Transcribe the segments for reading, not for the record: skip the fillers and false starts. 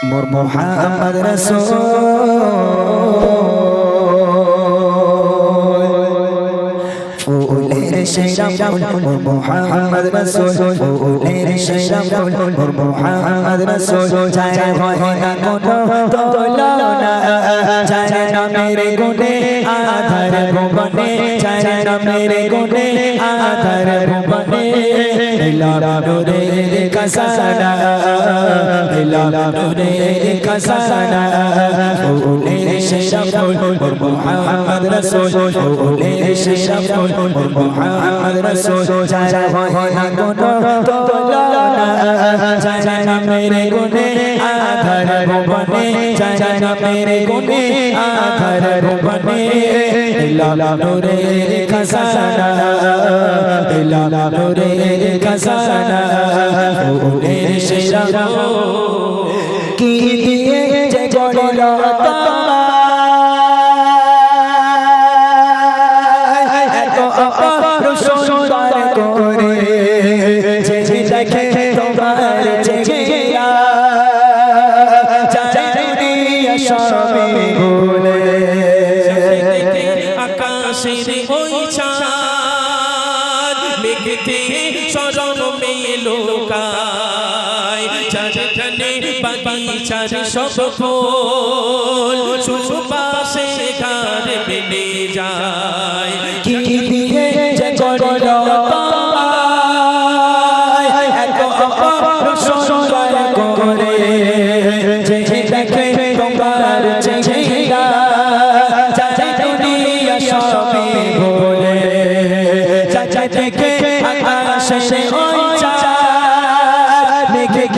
मोर मोहम्मद रसूल फूलेर शेरा फूल मोर मोहम्मद रसूल फूलेर शेरा फूल मोर मोहम्मद रसूल चाहे होए ना कोनो तुलना चाहे ना मेरे गुने आधार भुवने चाहे ना मेरे गुने आधार भुवने इला नूरे खजाना इला नूरे खजाना फूलेर शेरा फूल मोर मोहम्मद रसूल फूलेर शेरा फूल मोर मोहम्मद रसूल चाहे होए ना कोनो तुलना चाहे ना मेरे गुने आधार भुवने चाहे ना मेरे गुने आधार भुवने इला नूरे खजाना इला नूरे खजाना फूलेर शेरा की दिए जे गड़ल বাগিচার সব ফুল সুবাসে ঘর বেনে যায় কি দিয়ে যে গড়ল তোমায় এত অপর সুন্দর করে যে দেখে তোমার চেহারা চাচা দুনিয়া সবে ভুলে চাচা দেখে আকাশে ওই চাঁদ দেখে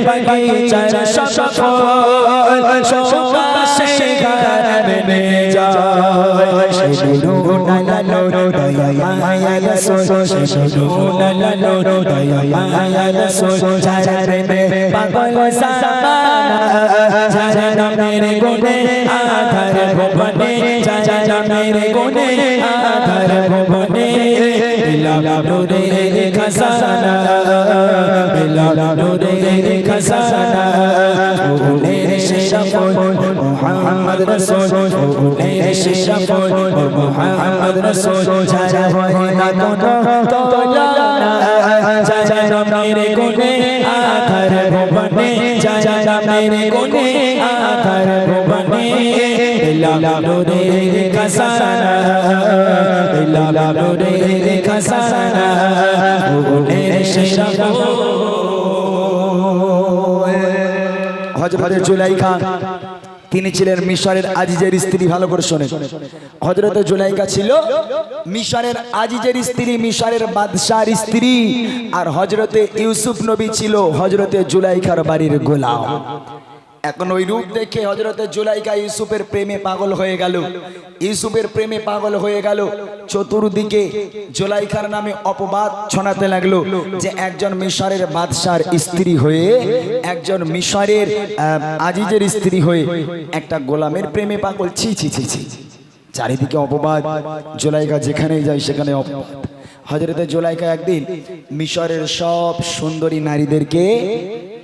বাগিচার সব ফুল সুবাসে ঘর বেনে যায় শুনো না লো দয়া রাসূল শুনো না লো দয়া রাসূল যারা প্রেমে পাগল সামানা যারা নামের গুণে আধার ভুবনে যারা নামের গুণে আধার ভুবনে ইলা নূরে খজানা ইলা নূরে খজানা ফূলের शेरा फूल मोहम्मद रसूल फूलेर शेरा फूल मोहम्मद रसूल चाहे होए ना कोनो तुलना चाहे ना मेरे गुने आधार भुवने चाहे ना मेरे गुने आधार भुवने इला नूरे खजाना इला नूरे खजाना फूलेर शेरा फूल হযরত জুলাইখা তিনি ছিলেন মিশরের আজিজের স্ত্রী। ভালো করে শুনেন, হযরত জুলাইখা ছিল মিশরের আজিজের স্ত্রী, মিশরের বাদশার স্ত্রী। আর হযরতে ইউসুফ নবী ছিল হযরতে জুলাইখার বাড়ির গোলাম। এখন ওই রূপ দেখে হযরতে জুলাইখা ইউসুফের প্রেমে পাগল হয়ে গেল। ইউসুফের প্রেমে পাগল হয়ে গেল। চতুর্দিকে জুলাইখার নামে অপবাদ ছড়াতে লাগলো যে একজন মিশরের বাদশার স্ত্রী হয়ে, একজন মিশরের আজিজের স্ত্রী হয়ে একটা গোলামের প্রেমে পাগল। ছি ছি ছি ছি, চারিদিকে অপবাদ। জুলাইখা যেখানেই যায় সেখানে অপবাদ। হযরতে জুলাইখা একদিন মিশরের সব সুন্দরী নারীদেরকে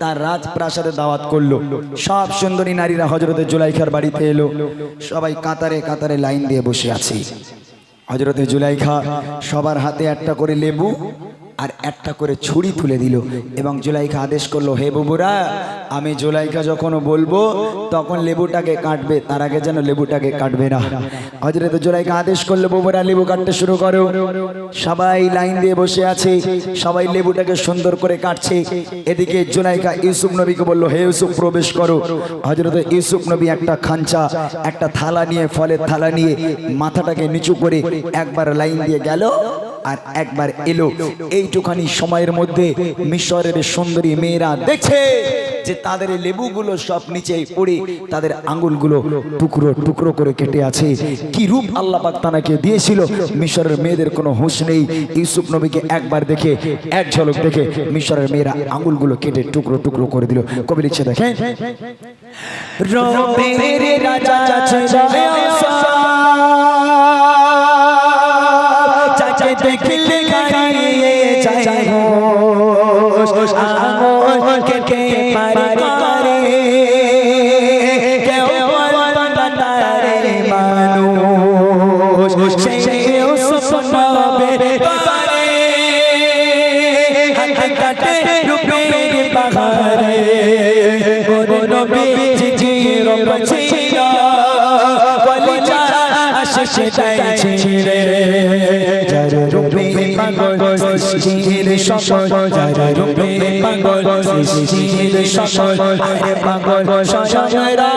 তার রাজপ্রাসাদে দাওয়াত করলো। সব সুন্দরী নারীরা হযরতে জুলাইখার বাড়িতে এলো। সবাই কাতারে কাতারে লাইন দিয়ে বসে আছে। হযরতে জুলাইখা সবার হাতে একটা করে লেবু আর একটা করে ছুরি তুলে দিল এবং জুলাইখা আদেশ করলো, হে বুবুরা, আমি জুলাইখা যখন বলবো তখন লেবুটাকে কাটবে, তার আগে যেন লেবুটাকে কাটবে না। হযরত জুলাইখা আদেশ করলো, বুবুরা লেবু কাটতে শুরু করো। সবাই লাইন দিয়ে বসে আছে, সবাই লেবুটাকে সুন্দর করে কাটছে। এদিকে জুলাইখা ইউসুফ নবীকে বলল, হে ইউসুফ প্রবেশ করো। হযরত ইউসুফ নবী একটা খাঞ্চা, একটা থালা নিয়ে, ফলের থালা নিয়ে মাথাটাকে নিচু করে একবার লাইন দিয়ে গেল আর একবার এলো। এইটুখানি সময়ের মধ্যে মিশরের সুন্দরী মেয়েরা দেখছে যে তাদের লেবুগুলো সব নিচে পড়ে তাদের আঙ্গুলগুলো টুকরো টুকরো করে কেটে আছে। কি রূপ আল্লাহ পাক তাকে দিয়েছিল, মিশরের মেয়েদের কোনো হুঁশ নেই। ইউসুফ নবীকে একবার দেখে, এক ঝলক দেখে মিশরের মেয়েরা আঙ্গুলগুলো কেটে টুকরো টুকরো করে দিল। কবি লিখছে দেখেন, রবের রাজা যাকে দেখলে হারিয়ে যায় হোশ আঙুল কেটে পারে করে কেউ বলতো না রে মানুষ সেই ইউসুফ নবী করে হাতে কাটে রূপের বাহারে ওর নবী জিজির পছিল কলিজা আশিক তাই ছিড়ে যার রূপে পাগল সৃষ্টির সকল যার রূপে পাগল সৃষ্টির সকল আরে পাগল সশয়রা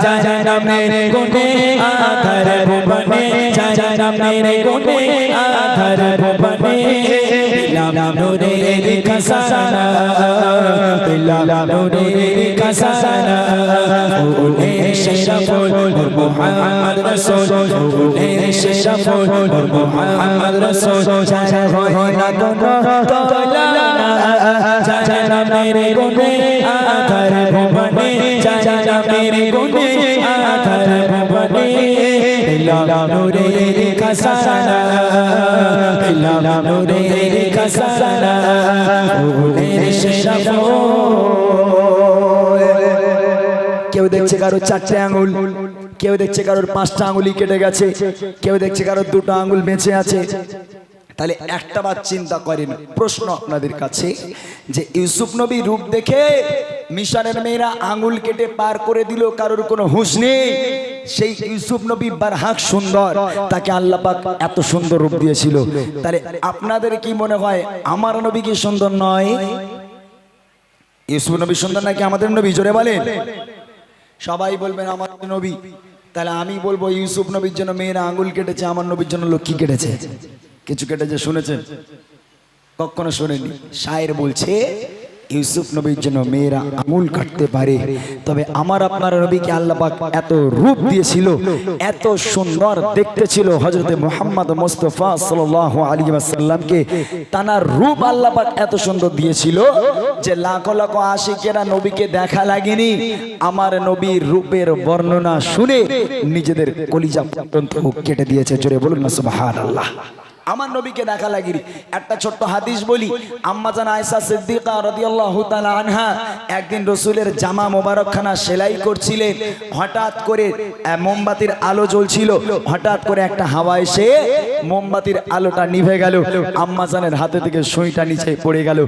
যার নামের গুণে আধার ভুবনে যার নামের গুণে আধার ভুবনে দিলাম নূরের খাজানা দিলাম নূরের খাজানা ওলে শেরাফুল মুহাম্মদ রাসূল ওলে শেরাফুল মুহাম্মদ রাসূল যারা হয় না কোনো তোলনা যারা নামের গুণে আধার ভুবনে যারা নামের গুণে আধার ভুবনে দিলাম নূরের খাজানা দিলাম নূরের খাজানা ওলে শেরাফুল। কেউ দেখছে কারো 4টে আঙ্গুল, কেউ দেখছে কারোর 5টা আঙ্গুলই কেটে গেছে, কেউ দেখছে কারোর 2টো আঙ্গুল বেঁচে আছে। তাহলে একটা বার চিন্তা করেন, প্রশ্ন আপনাদের কাছে যে ইউসুফ নবী রূপ দেখে মিশরের মেয়েরা আঙ্গুল কেটে পার করে দিল, কারোর কোনো হুঁশ নেই। সেই ইউসুফ নবী বারহাক সুন্দর, তাকে আল্লাহ পাক এত সুন্দর রূপ দিয়েছিল। তাহলে আপনাদের কি মনে হয় আমার নবী কি সুন্দর নয়? ইউসুফ নবী সুন্দর নাকি আমাদের নবী? জোরে বলেন। সবাই বলবেন আমাদের নবী। তাহলে আমি বলবো ইউসুফ নবীর জন্য মেয়েরা আঙ্গুল কেটেছে, আমার নবীর জন্য লোক কি কেটেছে? কিছু কেটেছে, শুনেছেন? কখনো শোনেনি। শায়ের বলছে ইউসুফ নবীর জন্য মেয়েরা আঙ্গুল কাটতে পারে, তবে আমার আপনার নবীকে আল্লাহ পাক এত রূপ দিয়েছিল, এত সুন্দর দেখতে ছিল হযরতে মুহাম্মদ মুস্তাফা সাল্লাল্লাহু আলাইহি ওয়াসাল্লামকে। তানার রূপ আল্লাহ পাক এত সুন্দর দিয়েছিল যে লাখো লাখো আশিকেরা নবীকে দেখা লাগেনি, আমার নবীর রূপের বর্ণনা শুনে নিজেদের কলিজা পর্যন্ত কেটে দিয়েছে। জোরে বলুন না সুবহানাল্লাহ। আমার নবীকে দেখা লাগেনি। একটা ছোট্ট হাদিস বলি, আম্মাজান আয়েশা সিদ্দিকা রাদিয়াল্লাহু তাআলা আনহা একদিন রাসূলের জামা মোবারকখানা সেলাই করছিলেন। হঠাৎ করে মোমবাতির আলো জ্বলছিল, হঠাৎ করে একটা হাওয়া এসে মোমবাতির আলোটা নিভে গেল। আম্মাজানের হাতে থেকে সুইটা নিচে পড়ে গেল।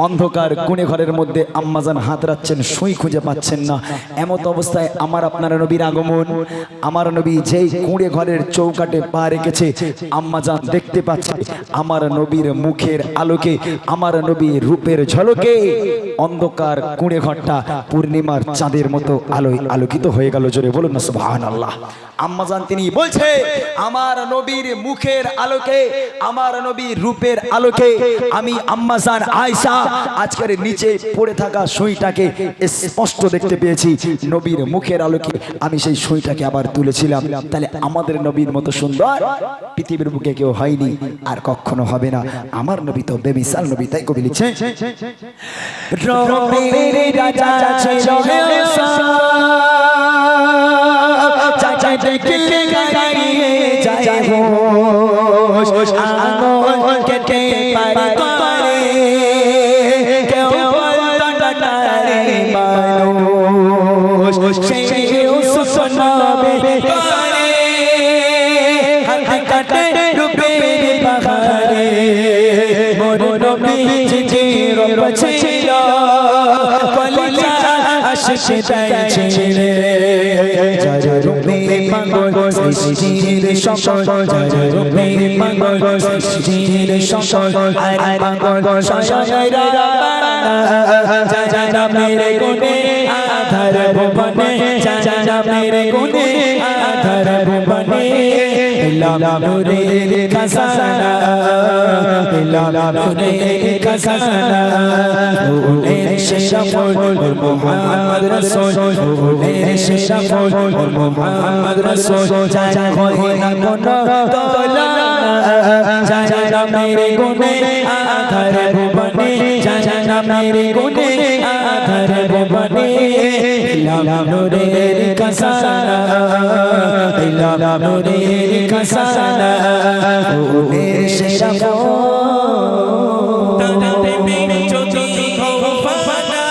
অন্ধকার কোণে ঘরের মধ্যে আম্মাজান হাত রাখছেন, সুই খুঁজে পাচ্ছেন না। এমত অবস্থায় আমার আপনার নবীর আগমন। আমার নবী যেই কোণে ঘরের চৌকাটে পা রেখেছে, আম্মাজান দেখতে আমার নবীর মুখের আলোকে, আমার নবীর রূপের ঝলকে অন্ধকার কুঁড়ে ঘরটা পূর্ণিমার চাঁদের মতো আলোয় আলোকিত হয়ে গেল। জোরে বলুন না সুবহানাল্লাহ। আম্মাজান তিনি বলছে আমার নবীর মুখের আলোকে, আমার নবীর রূপের আলোকে আমি আম্মাজান আয়েশা আজকের নিচে পড়ে থাকা সুইটাকে স্পষ্ট দেখতে পেয়েছি। নবীর মুখের আলোকে আমি সেই সুইটাকে আবার তুলেছিলাম। তাহলে আমাদের নবীর মতো সুন্দর পৃথিবীর বুকে কেউ হয়নি, আর কখনো হবে না। আমার নবী তো বেমিসাল নবী। তাই কবি লিখছে রবের রাজা ছিল চাচা দেখলে গাড়িয়ে যায় হোশ আঙুল কেটে পারে করে কেউ বলতো না রে মানুষ সেই ইউসুফ নবী করে হাতে কাটে রূপের বাহারে মোর নবী জিজির পছিল কলিজা আশিক তাই ছিড়ে যার রূপে পাগল সৃষ্টির সকল যার রূপে পাগল সৃষ্টির সকল আরে পাগল সশয়রা যার নামের গুণে আধার ভুবনে যার নামের গুণে আধার ভুবনে দিলাম নূরের খাজানা দিলাম নূরের খাজানা ওলে শেরাফুল মুহাম্মদ রাসূল ওলে শেরাফুল মুহাম্মদ রাসূল যারা হয় না কোনো তোলনা যারা নামের গুণে আধার ভুবনে যারা নামের গুণে আধার ভুবনে দিলাম নূরের খাসানা ইলা নূরের খাসানা ফুলের সেরা তারা প্রেমে যদি খৌফানা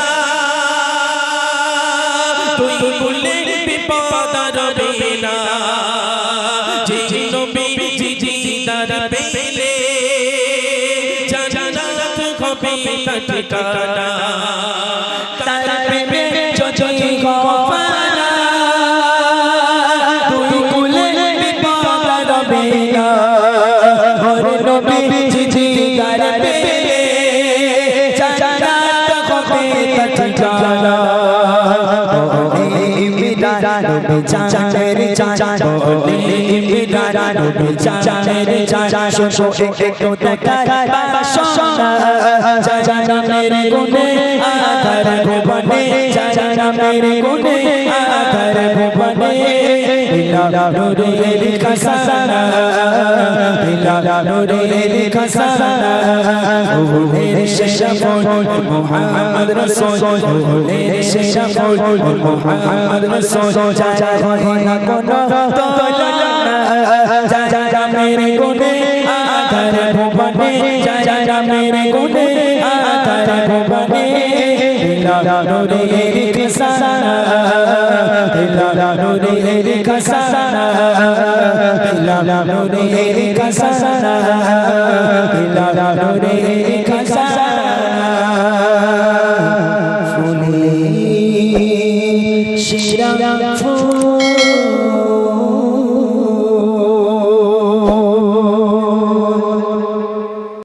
তুই বলে বিপদ রবে না যে নবী জিদার পেলে জান্নাত হবে তার ঠিকানা তার প্রেমে যদি খৌফানা তুই বলে বিপদ রবে না ওরে নবী জিদার পেলে জান্নাত হবে তার ঠিকানা চাঁদের চাঁদ বলে ইমরান নবী চাঁদের চাঁদ শোনো একটু দেখার বাবা সোনা জানামের গুণে আধার ভুবনে জানামের গুণে আধার ভুবনে ইলা নূরের খাসানা ইলা নূরের খাসানা ফুলের শেষা ফুল মুহাম্মদ রাসূল ফুলের শেষা ফুল মুহাম্মদ রাসূল যা হয় না কোনো তুলনা জানামের গুণে আধার ভুবনে জানামের গুণে আধার ভুবনে ইলা নূরের খাসানা ইলা নূরের খাসানা ইলা নূরের খাসানা ইলা নূরের